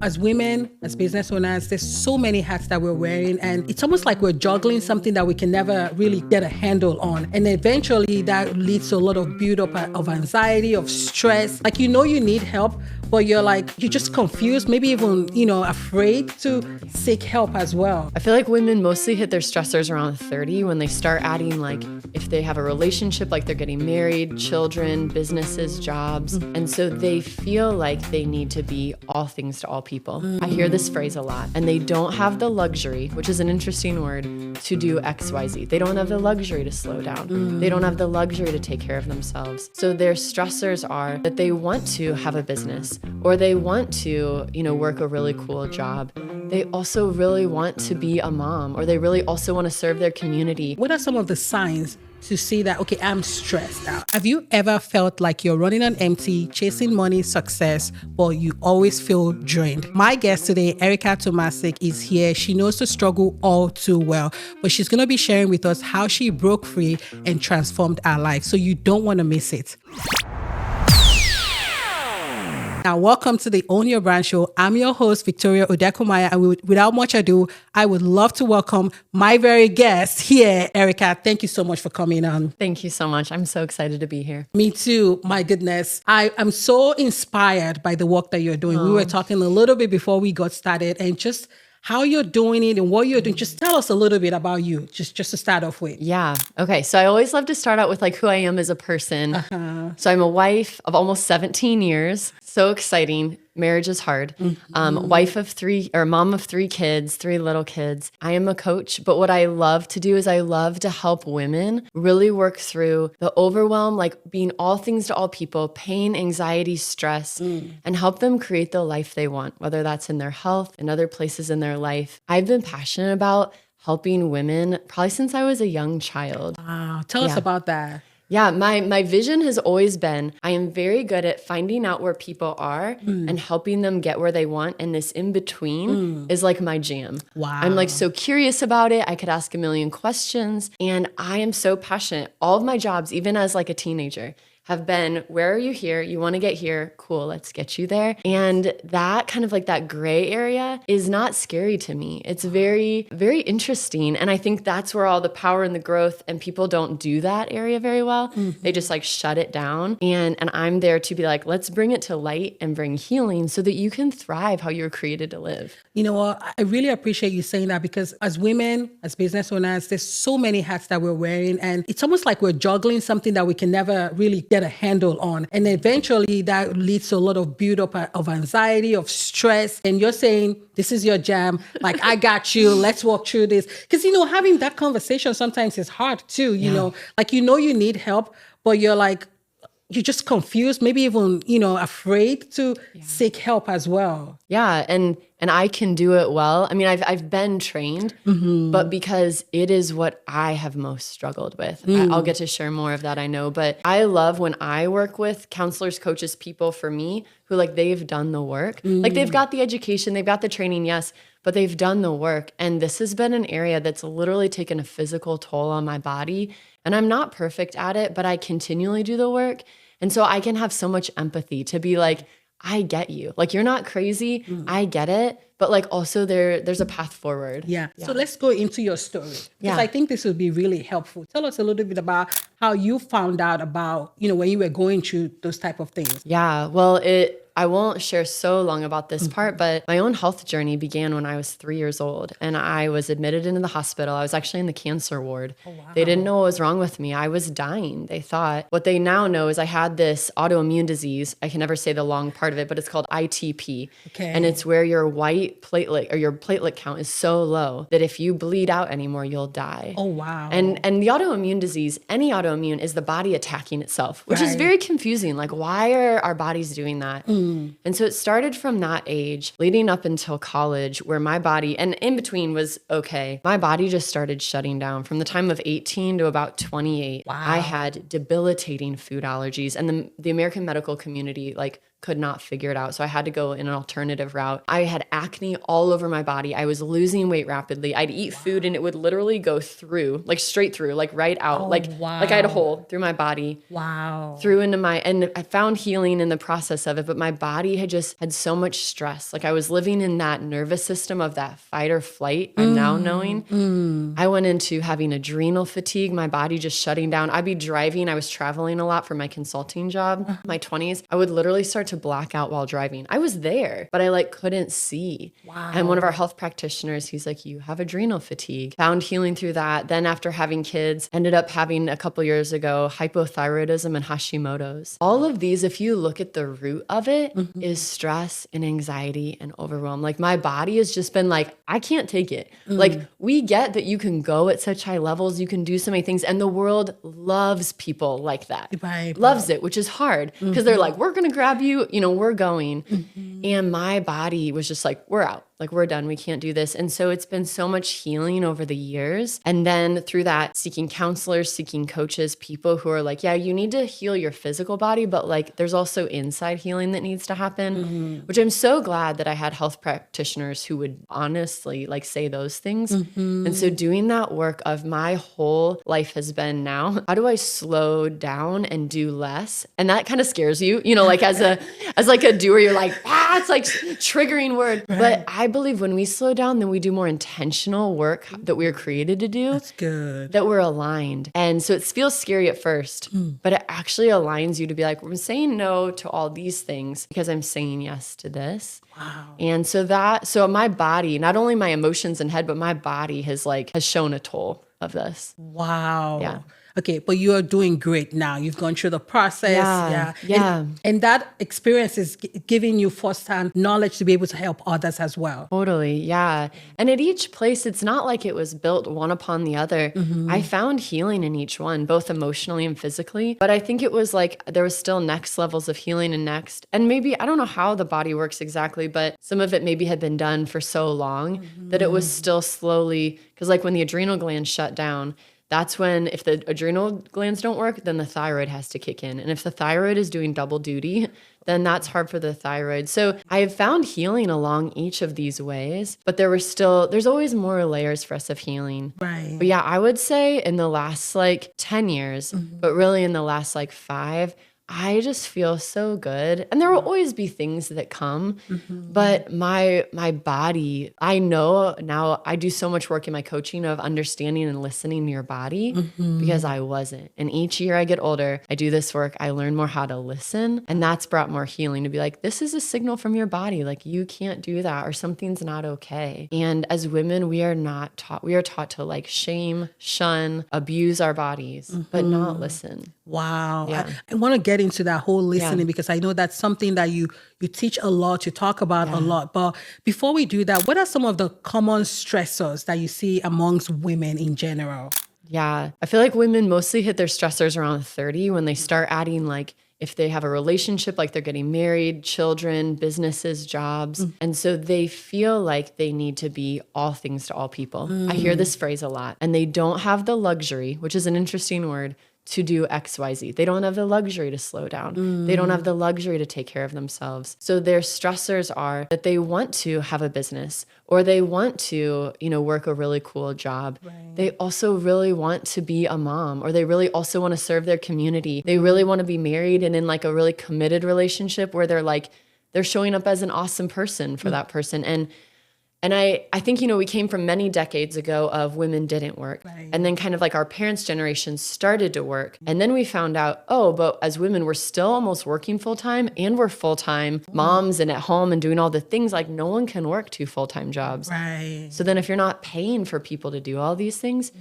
As women, as business owners, there's so many hats that we're wearing, and it's almost like we're juggling something that we can never really get a handle on. And eventually that leads to a lot of buildup of anxiety, of stress. Like, you need help, but you're just confused, maybe even, afraid to seek help as well. I feel like women mostly hit their stressors around 30 when they start adding, like, if they have a relationship, like they're getting married, children, businesses, jobs. And so they feel like they need to be all things to all people. I hear this phrase a lot, and they don't have the luxury, which is an interesting word, to do XYZ. They don't have the luxury to slow down. They don't have the luxury to take care of themselves. So their stressors are that they want to have a business, or they want to, work a really cool job. They also really want to be a mom, or they really also want to serve their community. What are some of the signs to see that, okay, I'm stressed out? Have you ever felt like you're running on empty, chasing money, success, but you always feel drained? My guest today, Erica Tomasik, is here. She knows the struggle all too well, but she's going to be sharing with us how she broke free and transformed her life. So you don't want to miss it. Now, welcome to the Own Your Brand Show. I'm your host, Victoria Odekomaya, and without much ado, I would love to welcome my very guest here, Erica. Thank you so much for coming on. Thank you so much. I'm so excited to be here. Me too. My goodness. I am so inspired by the work that you're doing. We were talking a little bit before we got started, and just how you're doing it and what you're doing. Just tell us a little bit about you, just to start off with. Yeah. Okay. So I always love to start out with who I am as a person. So I'm a wife of almost 17 years. So exciting. Marriage is hard. Wife of three, or mom of three kids, three little kids. I am a coach, but what I love to do is I love to help women really work through the overwhelm, like being all things to all people, pain, anxiety, stress, and help them create the life they want, whether that's in their health and other places in their life. I've been passionate about helping women probably since I was a young child. Wow. Tell us about that. Yeah, my vision has always been, I am very good at finding out where people are and helping them get where they want. And this in between is like my jam. Wow. I'm so curious about it. I could ask a million questions, and I am so passionate. All of my jobs, even as a teenager, have been, where are you here? You want to get here? Cool, let's get you there. And that kind of that gray area is not scary to me. It's very, very interesting. And I think that's where all the power and the growth, and people don't do that area very well. They just shut it down. And I'm there to be let's bring it to light and bring healing so that you can thrive how you're created to live. You know what? I really appreciate you saying that, because as women, as business owners, there's so many hats that we're wearing, and it's almost like we're juggling something that we can never really get a handle on. And eventually that leads to a lot of buildup of anxiety, of stress. And you're saying, this is your jam. I got you. Let's walk through this. Because, having that conversation sometimes is hard too. You need help, but you're just confused, maybe even, afraid to seek help as well. Yeah. And I can do it well. I mean, I've been trained, but because it is what I have most struggled with. I'll get to share more of that, I know. But I love when I work with counselors, coaches, people for me who they've done the work. They've got the education, they've got the training, yes, but they've done the work. And this has been an area that's literally taken a physical toll on my body. And I'm not perfect at it, but I continually do the work. And so I can have so much empathy to be I get you. You're not crazy. I get it. But also there's a path forward. Yeah. So let's go into your story. Because I think this would be really helpful. Tell us a little bit about how you found out about, when you were going through those type of things. Yeah. Well, I won't share so long about this part, but my own health journey began when I was 3 years old, and I was admitted into the hospital. I was actually in the cancer ward. Oh, wow. They didn't know what was wrong with me. I was dying, they thought. What they now know is I had this autoimmune disease. I can never say the long part of it, but it's called ITP. Okay. And it's where your white platelet, or your platelet count, is so low that if you bleed out anymore, you'll die. Oh, wow. And the autoimmune disease, any autoimmune, is the body attacking itself, which is very confusing. Why are our bodies doing that? And so it started from that age, leading up until college, where my body, and in between was okay, my body just started shutting down. From the time of 18 to about 28, wow. I had debilitating food allergies. And the American medical community, could not figure it out. So I had to go in an alternative route. I had acne all over my body. I was losing weight rapidly. I'd eat food and it would literally go through, like straight through, like right out. Like I had a hole through my body. Wow. Through into and I found healing in the process of it, but my body had just had so much stress. Like I was living in that nervous system of that fight or flight. I'm now knowing. I went into having adrenal fatigue, my body just shutting down. I'd be driving. I was traveling a lot for my consulting job, my 20s. I would literally start to black out while driving. I was there, but I like couldn't see. Wow. And one of our health practitioners, he's like, you have adrenal fatigue. Found healing through that. Then after having kids, ended up having a couple years ago, hypothyroidism and Hashimoto's. All of these, if you look at the root of it, is stress and anxiety and overwhelm. Like my body has just been like, I can't take it. Like we get that you can go at such high levels, you can do so many things, and the world loves people like that. Right. Loves it, which is hard because they're like, we're going to grab you, we're going. And my body was just like, we're out. Like we're done. We can't do this. And so it's been so much healing over the years. And then through that, seeking counselors, seeking coaches, people who are like, yeah, you need to heal your physical body, but like there's also inside healing that needs to happen, which I'm so glad that I had health practitioners who would honestly like say those things. And so doing that work of my whole life has been now, how do I slow down and do less? And that kind of scares you, like as like a doer, you're like, it's like triggering word. Right. But I believe when we slow down, then we do more intentional work that we were created to do. That's good. That we're aligned. And so it feels scary at first, but it actually aligns you to be like, I'm saying no to all these things because I'm saying yes to this. Wow. And so my body, not only my emotions and head, but my body has shown a toll of this. Wow. Yeah. Okay, but you are doing great now. You've gone through the process. Yeah. And that experience is giving you firsthand knowledge to be able to help others as well. Totally, yeah. And at each place, it's not like it was built one upon the other. I found healing in each one, both emotionally and physically. But I think it was like there was still next levels of healing and next. And maybe, I don't know how the body works exactly, but some of it maybe had been done for so long that it was still slowly, because like when the adrenal glands shut down, that's when, if the adrenal glands don't work, then the thyroid has to kick in. And if the thyroid is doing double duty, then that's hard for the thyroid. So I have found healing along each of these ways, but there's always more layers for us of healing. Right. But yeah, I would say in the last 10 years, but really in the last 5, I just feel so good. And there will always be things that come, but my body, I know now I do so much work in my coaching of understanding and listening to your body because I wasn't. And each year I get older, I do this work, I learn more how to listen. And that's brought more healing to be like, this is a signal from your body. Like you can't do that or something's not okay. And as women, we are taught to shame, shun, abuse our bodies, but not listen. Wow. Yeah. I want to get into that whole listening because I know that's something that you teach a lot, you talk about a lot. But before we do that, what are some of the common stressors that you see amongst women in general? Yeah. I feel like women mostly hit their stressors around 30 when they start adding if they have a relationship, like they're getting married, children, businesses, jobs. And so they feel like they need to be all things to all people. I hear this phrase a lot. And they don't have the luxury, which is an interesting word, to do XYZ. They don't have the luxury to slow down. They don't have the luxury to take care of themselves. So their stressors are that they want to have a business or they want to, work a really cool job. Right. They also really want to be a mom or they really also want to serve their community. They really want to be married and in a really committed relationship where they're showing up as an awesome person for that person. And I think, we came from many decades ago of women didn't work. Right. And then kind of our parents' generation started to work. And then we found out, but as women, we're still almost working full-time and we're full-time moms and at home and doing all the things. No one can work 2 full-time jobs. Right. So then if you're not paying for people to do all these things,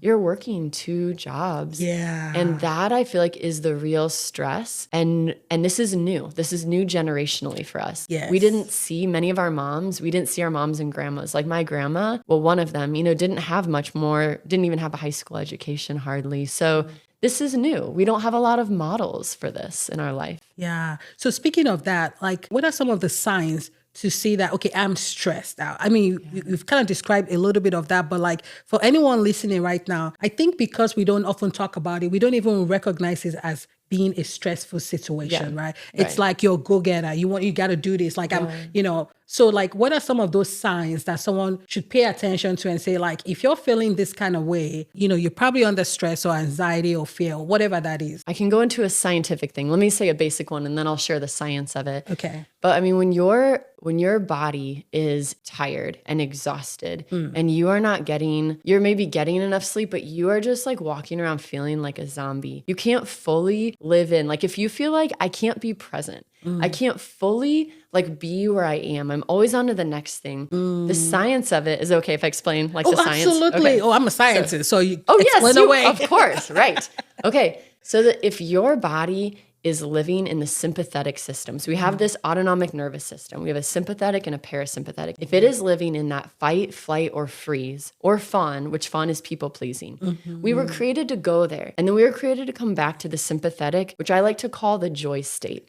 you're working 2 jobs. Yeah. And that I feel like is the real stress. And this is new. This is new generationally for us. Yes. We didn't see our moms and grandmas. My grandma, one of them, didn't have much more, didn't even have a high school education hardly. So this is new. We don't have a lot of models for this in our life. Yeah. So speaking of that, what are some of the signs to see that, okay, I'm stressed out? I mean, you've kind of described a little bit of that, but for anyone listening right now, I think because we don't often talk about it, we don't even recognize it as being a stressful situation, Yeah. right? It's Right. like you're a go-getter. You got to do this. Like so like what are some of those signs that someone should pay attention to and say, like, if you're feeling this kind of way, you're probably under stress or anxiety or fear or whatever that is. I can go into a scientific thing. Let me say a basic one and then I'll share the science of it. Okay. But I mean, when your body is tired and exhausted and you're maybe getting enough sleep, but you are just like walking around feeling like a zombie. You can't fully live in, like if you feel like I can't be present, I can't fully like be where I am. I'm always on to the next thing. The science of it is okay if I explain like the science. Absolutely. Okay. Oh, I'm a scientist. So you yes, explain away. of course. Right. Okay. So that if your body is living in the sympathetic system. So we have this autonomic nervous system. We have a sympathetic and a parasympathetic. If it is living in that fight, flight, or freeze, or fawn, which fawn is people pleasing, we were created to go there. And then we were created to come back to the sympathetic, which I like to call the joy state.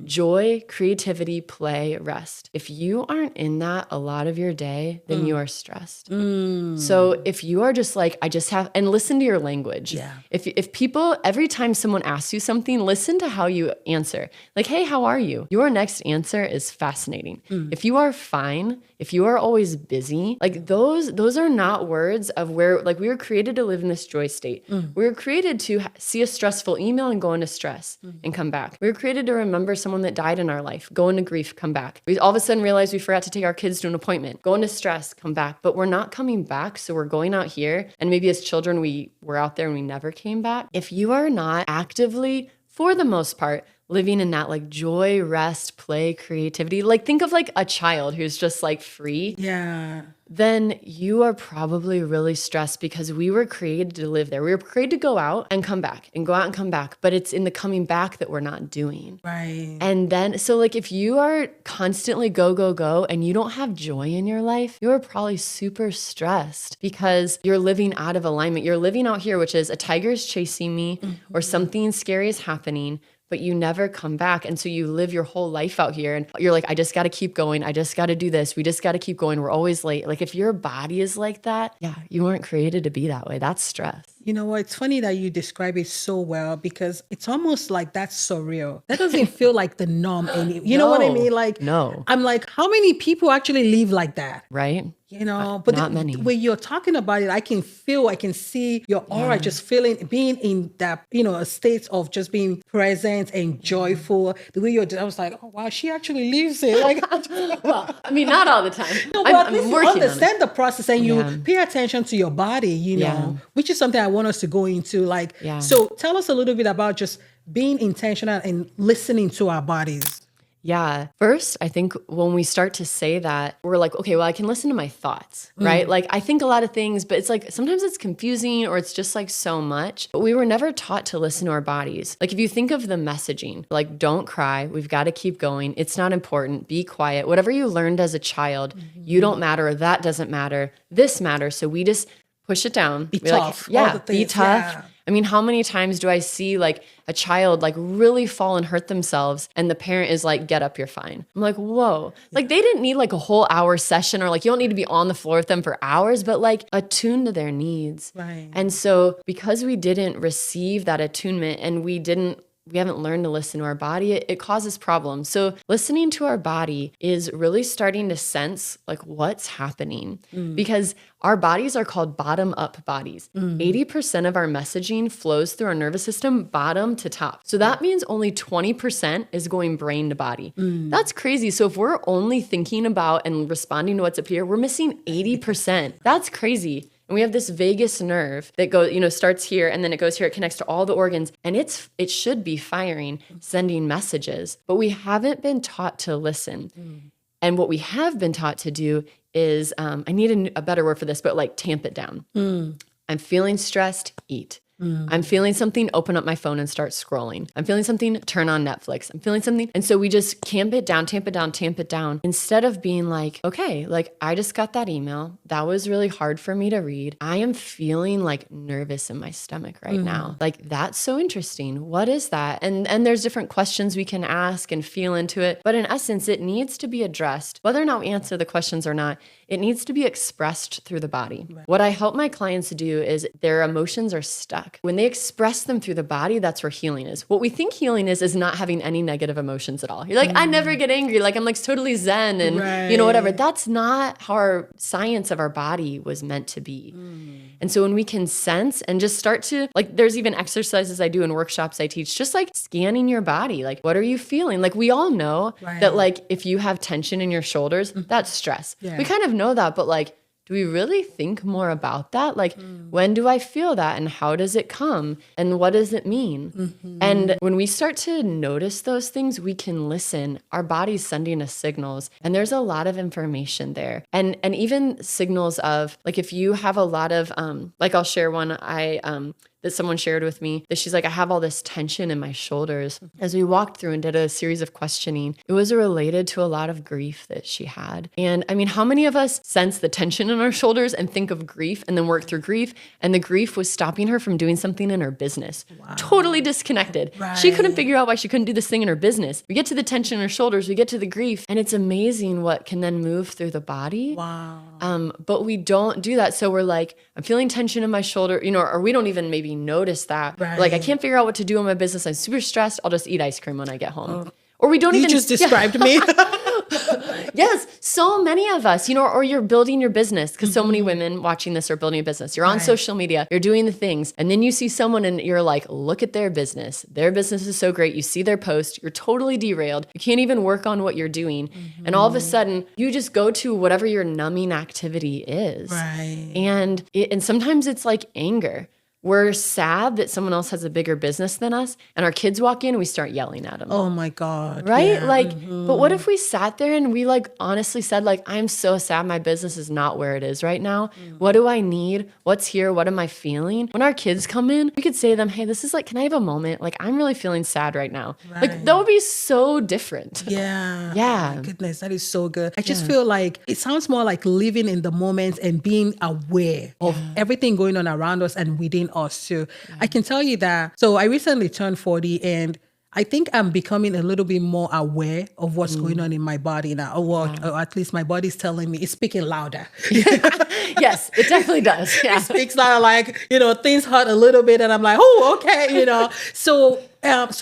Joy, creativity, play, rest. If you aren't in that a lot of your day, then you are stressed. So if you are just like, and listen to your language. Yeah. If people, every time someone asks you something, listen to how you answer. Like, hey, how are you? Your next answer is fascinating. If you are fine, if you are always busy, like those are not words of where, like we were created to live in this joy state. We were created to see a stressful email and go into stress and come back. We were created to remember someone that died in our life, go into grief, come back. We all of a sudden realize we forgot to take our kids to an appointment, go into stress, come back, but we're not coming back. So we're going out here. And maybe as children, we were out there and we never came back. If you are not actively, for the most part, living in that like joy, rest, play, creativity, like think of like a child who's just like free. Yeah. Then you are probably really stressed because we were created to live there. We were created to go out and come back and go out and come back, but it's in the coming back that we're not doing. Right. And then, so like if you are constantly go, go, go, and you don't have joy in your life, you're probably super stressed because you're living out of alignment. You're living out here, which is a tiger is chasing me or something scary is happening, but you never come back. And so you live your whole life out here and you're like, I just got to keep going. I just got to do this. We just got to keep going. We're always late. Like if your body is like that, yeah, you weren't created to be that way. That's stress. You know what? It's funny that you describe it so well because it's almost like that's surreal. That doesn't feel like the norm anymore. You know what I mean? Like, no. I'm like, how many people actually live like that? Right. But not many. When you're talking about it, I can see your aura just being in that, a state of just being present and joyful. The way I was like, oh wow, she actually lives it. Like, well, I mean, not all the time. no, but at least you working understand the process and you pay attention to your body, which is something I want us to go into. Like, so tell us a little bit about just being intentional and listening to our bodies. Yeah. First, I think when we start to say that, we're like, okay, well, I can listen to my thoughts, right? Like I think a lot of things, but it's like, sometimes it's confusing or it's just like so much, but we were never taught to listen to our bodies. Like if you think of the messaging, like don't cry, we've got to keep going. It's not important. Be quiet. Whatever you learned as a child, you don't matter. Or that doesn't matter. This matters. So we just push it down. Be tough. Be tough. Yeah. I mean, how many times do I see like a child like really fall and hurt themselves and the parent is like, get up, you're fine. I'm like, whoa. Like they didn't need like a whole hour session or like you don't need to be on the floor with them for hours, but like attune to their needs. Right. And so because we didn't receive that attunement and we haven't learned to listen to our body, it causes problems. So listening to our body is really starting to sense like what's happening because our bodies are called bottom up bodies. 80% of our messaging flows through our nervous system, bottom to top. So that means only 20% is going brain to body. That's crazy. So if we're only thinking about and responding to what's up here, we're missing 80%. That's crazy. And we have this vagus nerve that goes, starts here and then it goes here. It connects to all the organs and it should be firing, sending messages, but we haven't been taught to listen. And what we have been taught to do is, I need a better word for this, but like tamp it down. I'm feeling stressed, eat. I'm feeling something, open up my phone and start scrolling. I'm feeling something, turn on Netflix. I'm feeling something. And so we just tamp it down, instead of being like, okay, like I just got that email. That was really hard for me to read. I am feeling like nervous in my stomach right now. Like that's so interesting. What is that? And there's different questions we can ask and feel into it. But in essence, it needs to be addressed. Whether or not we answer the questions or not, it needs to be expressed through the body. Right. What I help my clients do is their emotions are stuck. back. When they express them through the body, that's where healing is. What we think healing is not having any negative emotions at all. You're like, I never get angry. Like, I'm like totally zen and, you know, whatever. That's not how our science of our body was meant to be. And so when we can sense and just start to, like, there's even exercises I do in workshops I teach, just like scanning your body. Like, what are you feeling? Like, we all know that, like, if you have tension in your shoulders, that's stress. We kind of know that, but like, do we really think more about that? Like, when do I feel that and how does it come? And what does it mean? And when we start to notice those things, we can listen. Our body's sending us signals, and there's a lot of information there. And even signals of, like, if you have a lot of, like, I'll share one that someone shared with me, that she's like, I have all this tension in my shoulders. As we walked through and did a series of questioning, it was related to a lot of grief that she had. And I mean, how many of us sense the tension in our shoulders and think of grief and then work through grief? And the grief was stopping her from doing something in her business. Totally disconnected. She couldn't figure out why she couldn't do this thing in her business. We get to the tension in her shoulders, we get to the grief, and it's amazing what can then move through the body. But we don't do that. So we're like, I'm feeling tension in my shoulder, you know, or we don't even maybe notice that. Like, I can't figure out what to do in my business. I'm super stressed. I'll just eat ice cream when I get home. Or we don't even— You just described me. Yes, so many of us, you know, or you're building your business, because so many women watching this are building a business. You're on social media, you're doing the things, and then you see someone and you're like, look at their business. Their business is so great. You see their post, you're totally derailed. You can't even work on what you're doing. And all of a sudden, you just go to whatever your numbing activity is. And sometimes it's like anger. We're sad that someone else has a bigger business than us, and our kids walk in and we start yelling at them. Oh my God. Right? But what if we sat there and we like honestly said, like, I'm so sad my business is not where it is right now. What do I need? What's here? What am I feeling? When our kids come in, we could say to them, hey, this is like, can I have a moment? Like, I'm really feeling sad right now. Like, that would be so different. Oh my goodness, that is so good. I just feel like it sounds more like living in the moment and being aware of everything going on around us and within us too. I can tell you that. So I recently turned 40, and I think I'm becoming a little bit more aware of what's going on in my body now, or at least my body's telling me, it's speaking louder. Yes, it definitely does. It speaks louder, like, you know, things hurt a little bit, and I'm like, oh, okay, you know. So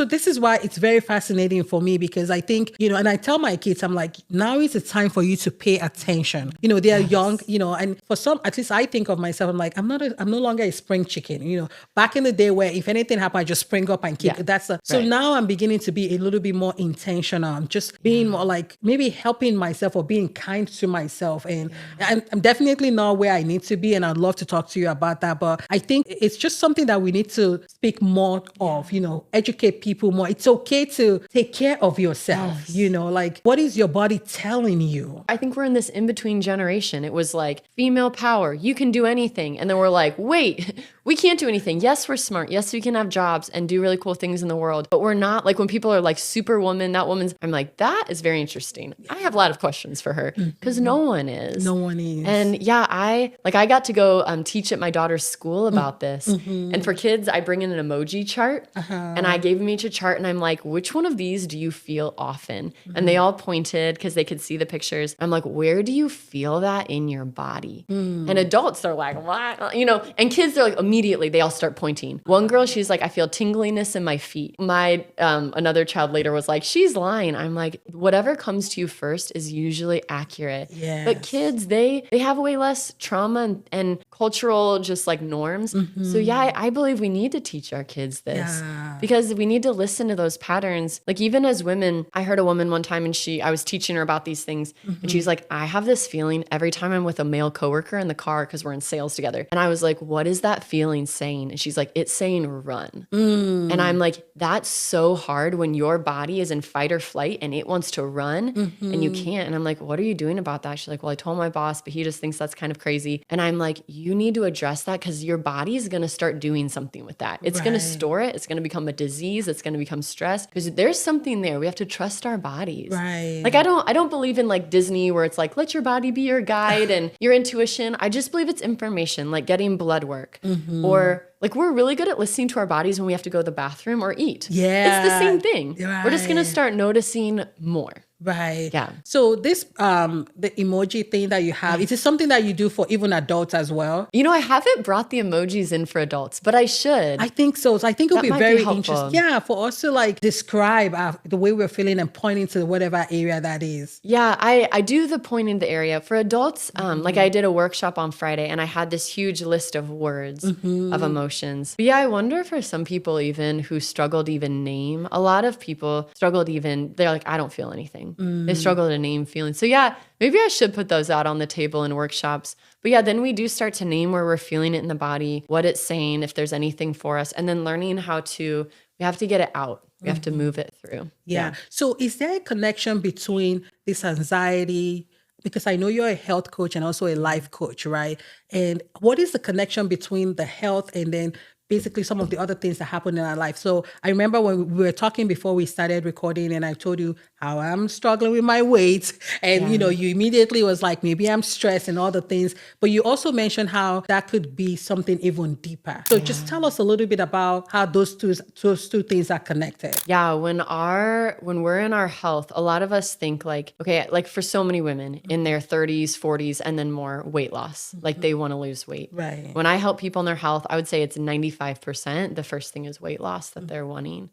this is why it's very fascinating for me, because I think, you know, and I tell my kids, I'm like, now is the time for you to pay attention. You know, they're young, you know, and for some, at least I think of myself, I'm like, I'm no longer a spring chicken. You know, back in the day where if anything happened, I just spring up and kick. So now I'm beginning to be a little bit more intentional. I'm just being more like maybe helping myself or being kind to myself. And I'm definitely not where I need to be. And I'd love to talk to you about that. But I think it's just something that we need to speak more of, you know, educate people more. It's okay to take care of yourself. You know, like, what is your body telling you? I think we're in this in-between generation. It was like female power, you can do anything. And then we're like, wait, we can't do anything. Yes, we're smart. Yes, we can have jobs and do really cool things in the world. But we're not, like, when people are like superwoman, that woman's, I'm like, that is very interesting. I have a lot of questions for her, because no one is. No one is. And I got to go teach at my daughter's school about this. And for kids, I bring in an emoji chart, and I gave them each a chart, and I'm like, which one of these do you feel often? And they all pointed because they could see the pictures. I'm like, where do you feel that in your body? And adults are like, what? You know, and kids are like, immediately they all start pointing. One girl, she's like, I feel tingliness in my feet. My another child later was like, she's lying. I'm like, whatever comes to you first is usually accurate. But kids, they have way less trauma and cultural just like norms. So I believe we need to teach our kids this, because we need to listen to those patterns. Like, even as women, I heard a woman one time, and I was teaching her about these things, and she's like, I have this feeling every time I'm with a male coworker in the car, because we're in sales together. And I was like, what is that feeling saying? And she's like, it's saying run. And I'm like, that's so hard when your body is in fight or flight and it wants to run and you can't. And I'm like, what are you doing about that? She's like, well, I told my boss, but he just thinks that's kind of crazy. And I'm like, you need to address that, because your body is going to start doing something with that. It's going to store it. It's going to become a disease. It's going to become stress, because there's something there. We have to trust our bodies. Like, I don't believe in like Disney where it's like, let your body be your guide and your intuition. I just believe it's information, like getting blood work, or like, we're really good at listening to our bodies when we have to go to the bathroom or eat. It's the same thing. We're just going to start noticing more. Right. Yeah. So this the emoji thing that you have, is it something that you do for even adults as well? You know, I haven't brought the emojis in for adults, but I should. I think so. So I think it'll That be might be very helpful. interesting. Yeah, for us to like describe the way we're feeling and pointing to whatever area that is. Yeah, I do the point in the area. For adults, like I did a workshop on Friday and I had this huge list of words of emotions. But yeah, I wonder for some people even who struggle to even name, a lot of people struggle to even, they're like, I don't feel anything. They struggle to name feelings. So yeah, maybe I should put those out on the table in workshops. But yeah, then we do start to name where we're feeling it in the body, what it's saying, if there's anything for us, and then learning how to, we have to get it out. We have to move it through. Yeah. So is there a connection between this anxiety? Because I know you're a health coach and also a life coach, right? And what is the connection between the health and then basically some of the other things that happen in our life? So I remember when we were talking before we started recording and I told you how I'm struggling with my weight. And, you know, you immediately was like, maybe I'm stressed and all the things. But you also mentioned how that could be something even deeper. So just tell us a little bit about how those two things are connected. Yeah, when we're in our health, a lot of us think like, okay, like for so many women in their 30s, 40s, and then more, weight loss, like they want to lose weight. Right. When I help people in their health, I would say it's 95%. The first thing is weight loss that they're wanting.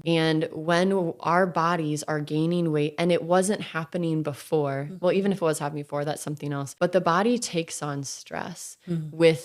And when our bodies are gaining weight and it wasn't happening before, well, even if it was happening before, that's something else. But the body takes on stress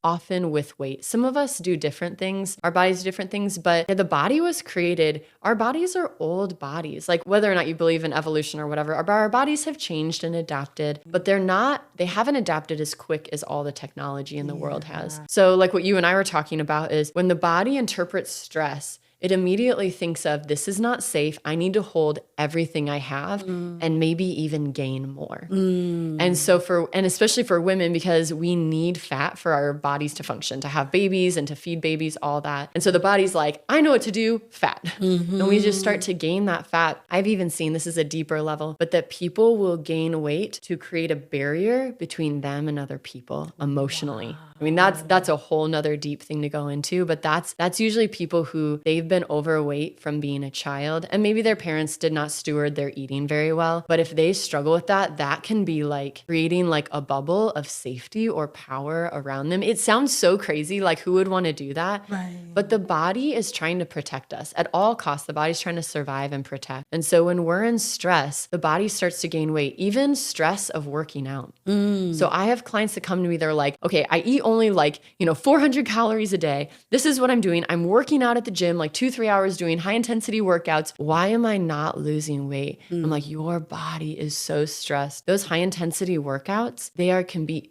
often with weight. Some of us do different things. Our bodies do different things, but the body was created. Our bodies are old bodies. Like whether or not you believe in evolution or whatever, our bodies have changed and adapted, but they haven't adapted as quick as all the technology in the world has. So like what you and I were talking about is when the body interprets stress, it immediately thinks of, this is not safe. I need to hold everything I have and maybe even gain more. And so and especially for women, because we need fat for our bodies to function, to have babies and to feed babies, all that. And so the body's like, I know what to do, fat. And we just start to gain that fat. I've even seen, this is a deeper level, but that people will gain weight to create a barrier between them and other people emotionally. I mean, that's a whole nother deep thing to go into, but that's usually people who they've been overweight from being a child and maybe their parents did not steward their eating very well. But if they struggle with that, that can be like creating like a bubble of safety or power around them. It sounds so crazy. Like who would want to do that? Right. But the body is trying to protect us at all costs. The body's trying to survive and protect. And so when we're in stress, the body starts to gain weight, even stress of working out. So I have clients that come to me, they're like, okay, I eat only like, 400 calories a day. This is what I'm doing. I'm working out at the gym like 2-3 hours doing high intensity workouts. Why am I not losing weight? I'm like, your body is so stressed. Those high intensity workouts,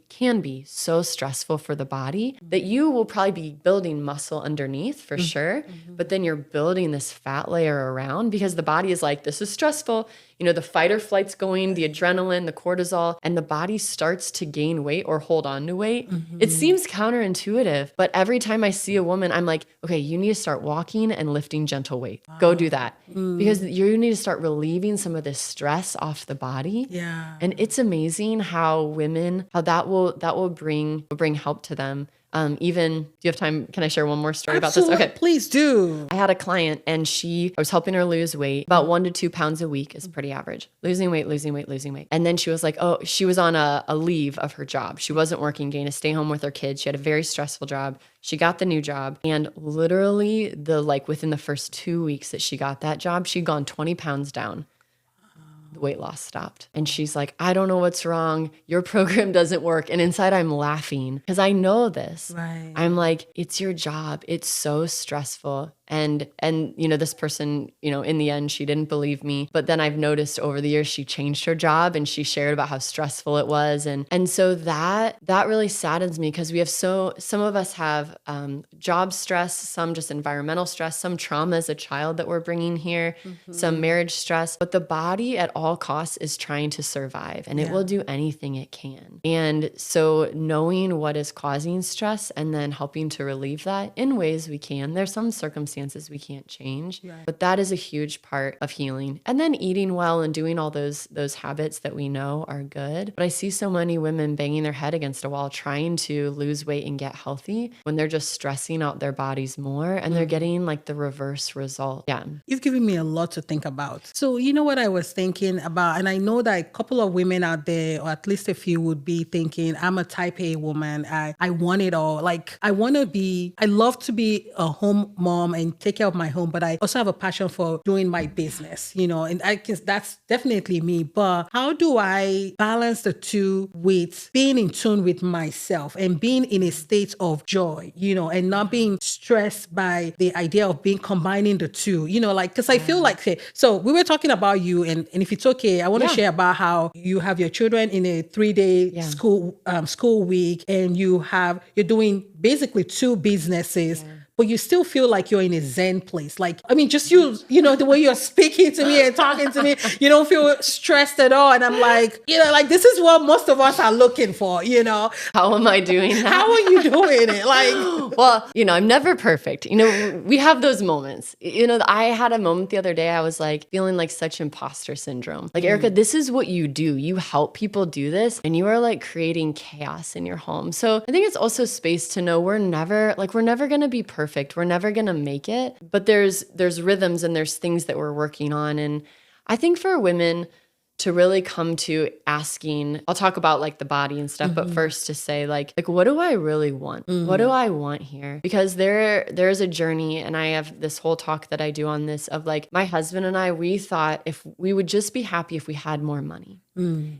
can be so stressful for the body that you will probably be building muscle underneath for sure. But then you're building this fat layer around because the body is like, this is stressful. The fight or flight's going, the adrenaline, the cortisol, and the body starts to gain weight or hold on to weight. It seems counterintuitive, but every time I see a woman, I'm like, okay, you need to start walking and lifting gentle weight. Go do that. Because you need to start relieving some of this stress off the body. Yeah. And it's amazing how that will bring help to them. Even, do you have time? Can I share one more story Absolutely. about this? Okay. Please do. I had a client and I was helping her lose weight. About 1 to 2 pounds a week is pretty average. Losing weight. And then she was like, she was on a leave of her job. She wasn't working, getting to stay home with her kids. She had a very stressful job. She got the new job and literally within the first 2 weeks that she got that job, she'd gone 20 pounds down. The weight loss stopped. And she's like, I don't know what's wrong. Your program doesn't work. And inside I'm laughing because I know this. Right. I'm like, it's your job. It's so stressful. And this person, in the end, she didn't believe me. But then I've noticed over the years, she changed her job and she shared about how stressful it was. And so that really saddens me because some of us have job stress, some just environmental stress, some trauma as a child that we're bringing here, some marriage stress. But the body at all costs is trying to survive and it will do anything it can. And so knowing what is causing stress and then helping to relieve that in ways we can. There's some circumstances circumstances we can't change. Right. But that is a huge part of healing. And then eating well and doing all those habits that we know are good. But I see so many women banging their head against a wall trying to lose weight and get healthy when they're just stressing out their bodies more and they're getting like the reverse result. Yeah. You've given me a lot to think about. So you know what I was thinking about, and I know that a couple of women out there, or at least a few, would be thinking, I'm a type A woman. I want it all. Like I love to be a home mom and take care of my home, but I also have a passion for doing my business, and that's definitely me. But how do I balance the two with being in tune with myself and being in a state of joy, and not being stressed by the idea of combining the two, because I feel like, so we were talking about you, and if it's okay, I want to share about how you have your children in a 3-day school week, and you're doing basically two businesses. But you still feel like you're in a Zen place. Like, I mean, just the way you're speaking to me and talking to me, you don't feel stressed at all. And I'm like, this is what most of us are looking for, How am I doing that? How are you doing it? Like, well, I'm never perfect. We have those moments. I had a moment the other day, I was like feeling like such imposter syndrome. Like, Erica, this is what you do. You help people do this, and you are like creating chaos in your home. So I think it's also space to know we're never going to be perfect. We're never going to make it, but there's rhythms and there's things that we're working on. And I think for women to really come to asking, I'll talk about like the body and stuff, but first to say like, what do I really want? What do I want here? Because there's a journey, and I have this whole talk that I do on this of like, my husband and I, we thought if we would just be happy if we had more money.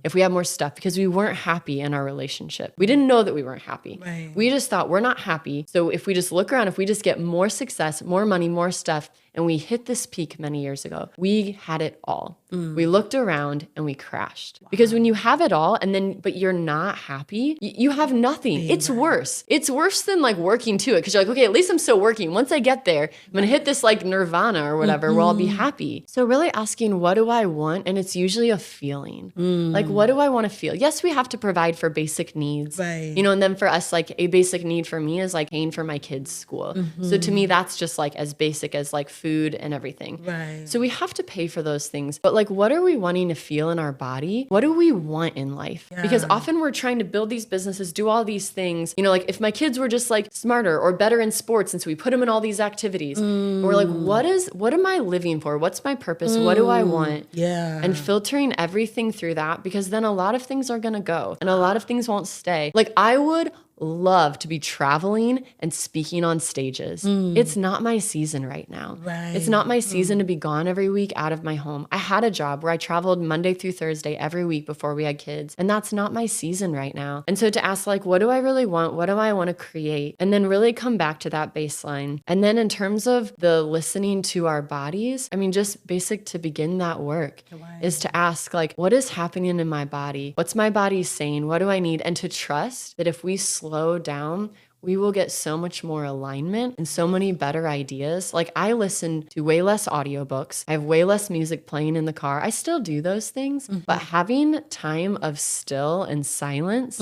If we had more stuff, because we weren't happy in our relationship. We didn't know that we weren't happy. Right. We just thought we're not happy. So if we just look around, if we just get more success, more money, more stuff, and we hit this peak many years ago, we had it all. We looked around and we crashed. Wow. Because when you have it all but you're not happy, you have nothing. It's worse. It's worse than like working to it. Cause you're like, okay, at least I'm still working. Once I get there, I'm going to hit this like nirvana or whatever where I'll be happy. So really asking, what do I want? And it's usually a feeling. Like, what do I want to feel? Yes, we have to provide for basic needs, right. And then for us, like a basic need for me is like paying for my kids' school. So to me, that's just like as basic as like food and everything. Right. So we have to pay for those things. But like, what are we wanting to feel in our body? What do we want in life? Yeah. Because often we're trying to build these businesses, do all these things, like if my kids were just like smarter or better in sports, and so we put them in all these activities, we're like, what am I living for? What's my purpose? What do I want? Yeah. And filtering everything through that, because then a lot of things are going to go and a lot of things won't stay. Like I would love to be traveling and speaking on stages. It's not my season right now. Right. It's not my season to be gone every week out of my home. I had a job where I traveled Monday through Thursday every week before we had kids, and that's not my season right now. And so to ask like, what do I really want? What do I want to create? And then really come back to that baseline. And then in terms of the listening to our bodies, I mean, just basic to begin that work is to ask like, what is happening in my body? What's my body saying? What do I need? And to trust that if we slow down, we will get so much more alignment and so many better ideas. Like I listen to way less audiobooks. I have way less music playing in the car. I still do those things, but having time of still and silence,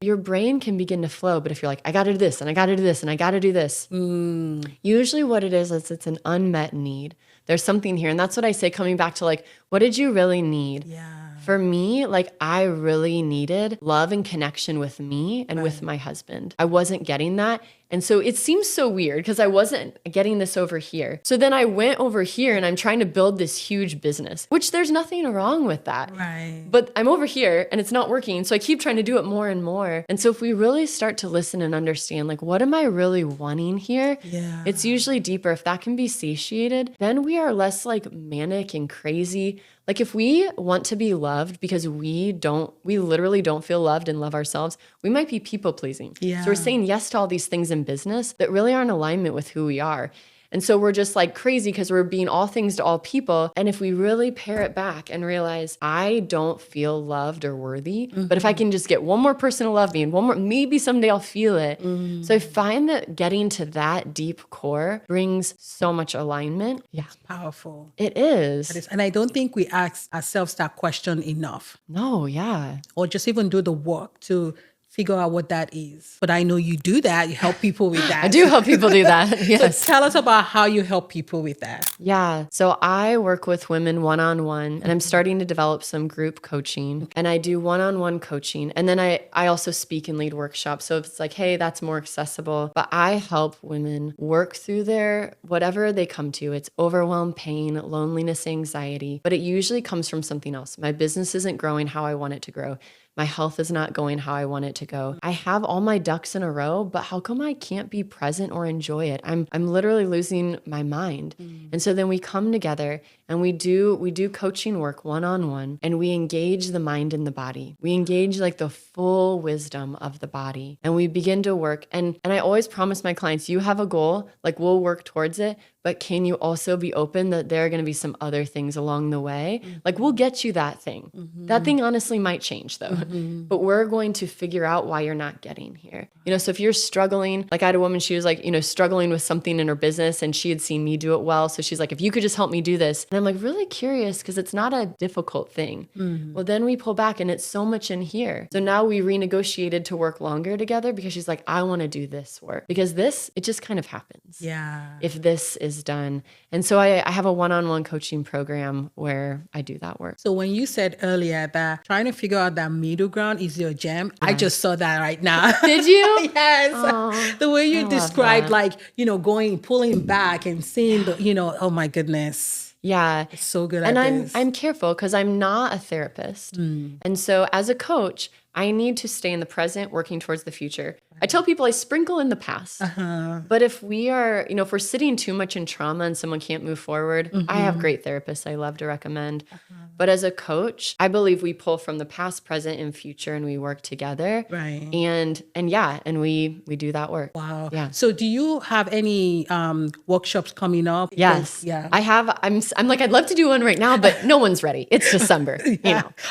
your brain can begin to flow. But if you're like, I got to do this and I got to do this and I got to do this, usually what it is it's an unmet need. There's something here. And that's what I say, coming back to like, what did you really need? Yeah. For me, like I really needed love and connection with me and with my husband. I wasn't getting that. And so it seems so weird because I wasn't getting this over here. So then I went over here and I'm trying to build this huge business, which there's nothing wrong with that. Right. But I'm over here and it's not working. So I keep trying to do it more and more. And so if we really start to listen and understand, like, what am I really wanting here? Yeah. It's usually deeper. If that can be satiated, then we are less like manic and crazy. Like if we want to be loved because we literally don't feel loved and love ourselves, we might be people pleasing. Yeah. So we're saying yes to all these things in business that really aren't in alignment with who we are. And so we're just like crazy because we're being all things to all people. And if we really pare it back and realize I don't feel loved or worthy, but if I can just get one more person to love me and one more, maybe someday I'll feel it. So I find that getting to that deep core brings so much alignment. Yeah. It's powerful. It is. And I don't think we ask ourselves that question enough. No, yeah. Or just even do the work to figure out what that is. But I know you do that. You help people with that. I do help people do that. Yes. So tell us about how you help people with that. Yeah. So I work with women one-on-one, and I'm starting to develop some group coaching, and I do one-on-one coaching. And then I also speak and lead workshops. So if it's like, hey, that's more accessible, but I help women work through their whatever they come to. It's overwhelm, pain, loneliness, anxiety, but it usually comes from something else. My business isn't growing how I want it to grow. My health is not going how I want it to go. I have all my ducks in a row, but how come I can't be present or enjoy it? I'm literally losing my mind. And so then we come together and we do coaching work one-on-one, and we engage the mind and the body. We engage like the full wisdom of the body, and we begin to work. And I always promise my clients, you have a goal, like we'll work towards it, but can you also be open that there are going to be some other things along the way? Like we'll get you that thing. That thing honestly might change though, but we're going to figure out why you're not getting here. So if you're struggling, like I had a woman, she was like, struggling with something in her business, and she had seen me do it well. So she's like, if you could just help me do this. And I'm like, really curious, because it's not a difficult thing. Well, then we pull back and it's so much in here. So now we renegotiated to work longer together, because she's like, I want to do this work, because this, it just kind of happens. Yeah. If this is done. And so I have a one-on-one coaching program where I do that work. So when you said earlier that trying to figure out that middle ground is your jam, I just saw that right now. Did you? Yes. Oh, the way you I described, love that. like, going, pulling back and seeing the, oh my goodness. Yeah. It's so good And at this. I'm careful because I'm not a therapist. And so as a coach, I need to stay in the present, working towards the future. I tell people I sprinkle in the past. But if we are, if we're sitting too much in trauma and someone can't move forward, I have great therapists I love to recommend. But as a coach, I believe we pull from the past, present, and future, and we work together. Right. And we do that work. Wow. Yeah. So do you have any workshops coming up? Yes. Yeah. I have. I'm like, I'd love to do one right now, but no one's ready. It's December.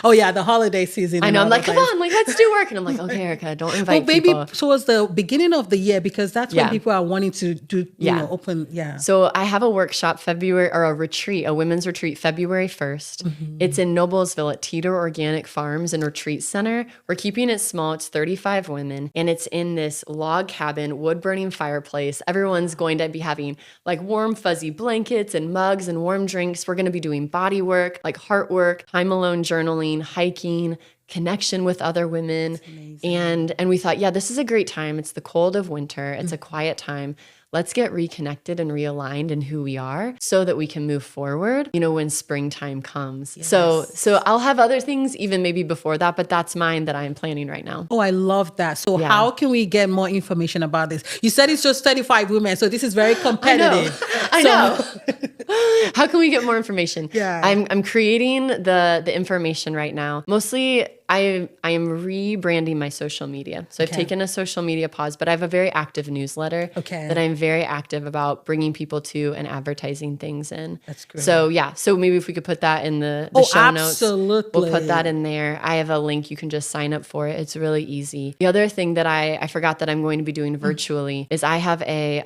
Oh yeah, the holiday season. I know. I'm like, come on, like let's do work. And I'm like, okay, Erica, don't invite people. Towards the beginning of the year, because that's when people are wanting to do, open. Yeah. So I have a workshop a retreat, a women's retreat, February 1st. It's in Noblesville at Teeter Organic Farms and Retreat Center. We're keeping it small. It's 35 women, and it's in this log cabin, wood burning fireplace. Everyone's going to be having like warm, fuzzy blankets and mugs and warm drinks. We're going to be doing body work, like heart work, time alone journaling, hiking, connection with other women. And we thought, this is a great time. It's the cold of winter. It's a quiet time. Let's get reconnected and realigned in who we are so that we can move forward, when springtime comes. Yes. So I'll have other things even maybe before that, but that's mine that I'm planning right now. Oh, I love that. So how can we get more information about this? You said it's just 35 women, so this is very competitive. I know. How can we get more information? Yeah. I'm creating the information right now. Mostly I am rebranding my social media. So I've taken a social media pause, but I have a very active newsletter that I'm very active about bringing people to and advertising things in. That's great. So so maybe if we could put that in the show notes. Absolutely. We'll put that in there. I have a link. You can just sign up for it. It's really easy. The other thing that I forgot that I'm going to be doing virtually is I have a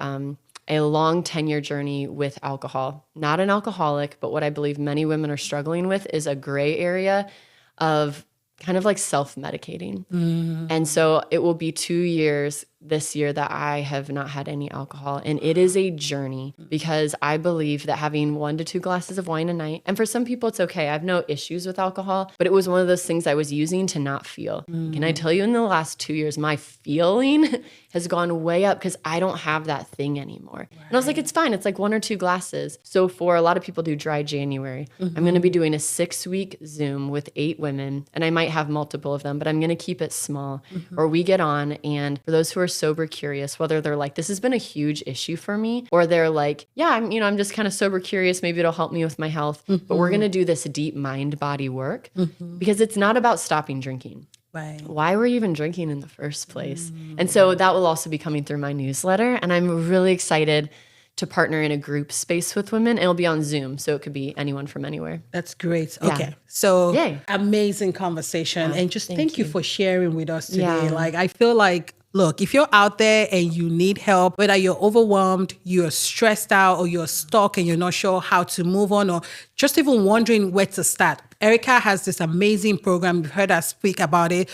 long tenure journey with alcohol. Not an alcoholic, but what I believe many women are struggling with is a gray area of kind of like self-medicating. And so it will be 2 years this year that I have not had any alcohol. And it is a journey, because I believe that having 1 to 2 glasses of wine a night, and for some people it's okay. I have no issues with alcohol, but it was one of those things I was using to not feel. Can I tell you, in the last 2 years, my feeling has gone way up because I don't have that thing anymore. And I was like, it's fine. It's like 1 or 2 glasses. So for a lot of people do dry January, I'm going to be doing a 6-week Zoom with 8 women, and I might have multiple of them, but I'm going to keep it small. Or we get on, and for those who are sober curious, whether they're like, this has been a huge issue for me, or they're like, I'm just kind of sober curious, maybe it'll help me with my health, but we're going to do this deep mind body work, because it's not about stopping drinking. Right. Why were you even drinking in the first place? And so that will also be coming through my newsletter, and I'm really excited to partner in a group space with women. It'll be on Zoom, so it could be anyone from anywhere. That's great. Yeah. Okay. So Yay. Amazing conversation. And just thank you for sharing with us today. Yeah. Like, I feel like, look, if you're out there and you need help, whether you're overwhelmed, you're stressed out, or you're stuck and you're not sure how to move on, or just even wondering where to start, Erica has this amazing program. You've heard us speak about it,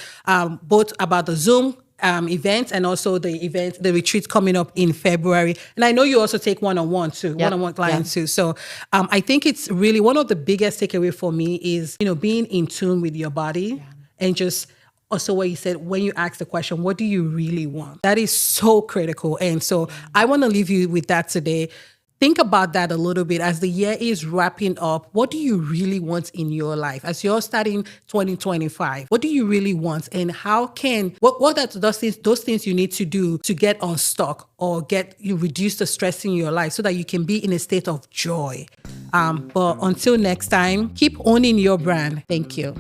both about the Zoom events and also the retreat coming up in February. And I know you also take one-on-one too, one-on-one clients too. So I think it's really one of the biggest takeaway for me is, being in tune with your body and just also what you said, when you ask the question, what do you really want? That is so critical. And so I want to leave you with that today. Think about that a little bit as the year is wrapping up. What do you really want in your life? As you're starting 2025, what do you really want? And how what are those things you need to do to get unstuck or reduce the stress in your life so that you can be in a state of joy? But until next time, keep owning your brand. Thank you.